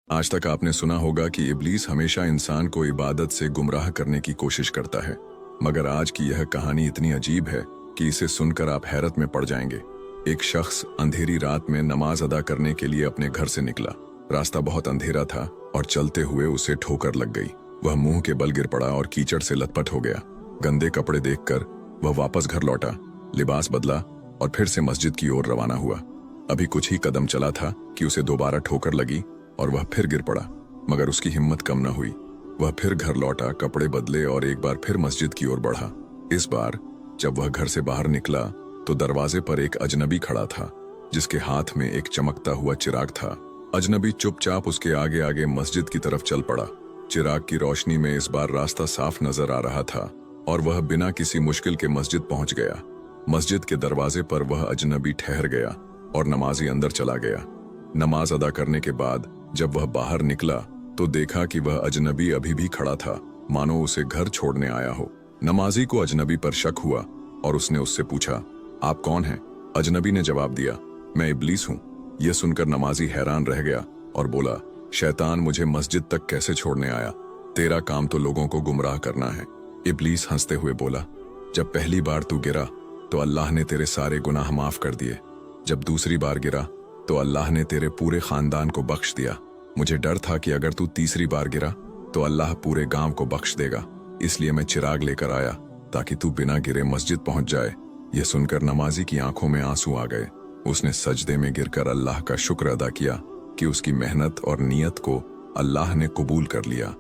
आज तक आपने सुना होगा कि इब्लीस हमेशा इंसान को इबादत से गुमराह करने की कोशिश करता है, मगर आज की यह कहानी इतनी अजीब है कि इसे सुनकर आप हैरत में पड़ जाएंगे। एक शख्स अंधेरी रात में नमाज अदा करने के लिए अपने घर से निकला। रास्ता बहुत अंधेरा था और चलते हुए उसे ठोकर लग गई। वह मुंह के बल गिर पड़ा और कीचड़ से लथपथ हो गया। गंदे कपड़े देखकर वह वापस घर लौटा, लिबास बदला और फिर से मस्जिद की ओर रवाना हुआ। अभी कुछ ही कदम चला था कि उसे दोबारा ठोकर लगी और वह फिर गिर पड़ा, मगर उसकी हिम्मत कम न हुई। वह फिर घर लौटा, कपड़े बदले और एक बार फिर मस्जिद की ओर बढ़ा। इस बार जब वह घर से बाहर निकला तो दरवाजे पर एक अजनबी खड़ा था, जिसके हाथ में एक चमकता हुआ चिराग था। अजनबी चुपचाप उसके आगे आगे मस्जिद की तरफ चल पड़ा। चिराग की रोशनी में इस बार रास्ता साफ नजर आ रहा था और वह बिना किसी मुश्किल के मस्जिद पहुंच गया। मस्जिद के दरवाजे पर वह अजनबी ठहर गया और नमाजी अंदर चला गया। नमाज अदा करने के बाद जब वह बाहर निकला तो देखा कि वह अजनबी अभी भी खड़ा था, मानो उसे घर छोड़ने आया हो। नमाजी को अजनबी पर शक हुआ और उसने उससे पूछा, आप कौन हैं? अजनबी ने जवाब दिया, मैं इब्लीस हूँ। यह सुनकर नमाजी हैरान रह गया और बोला, शैतान मुझे मस्जिद तक कैसे छोड़ने आया? तेरा काम तो लोगों को गुमराह करना है। इब्लीस हंसते हुए बोला, जब पहली बार तू गिरा तो अल्लाह ने तेरे सारे गुनाह माफ कर दिए। जब दूसरी बार गिरा तो अल्लाह ने तेरे पूरे खानदान को बख्श दिया। मुझे डर था कि अगर तू तीसरी बार गिरा तो अल्लाह पूरे गांव को बख्श देगा, इसलिए मैं चिराग लेकर आया ताकि तू बिना गिरे मस्जिद पहुंच जाए। यह सुनकर नमाजी की आंखों में आंसू आ गए। उसने सजदे में गिरकर अल्लाह का शुक्र अदा किया कि उसकी मेहनत और नियत को अल्लाह ने कबूल कर लिया।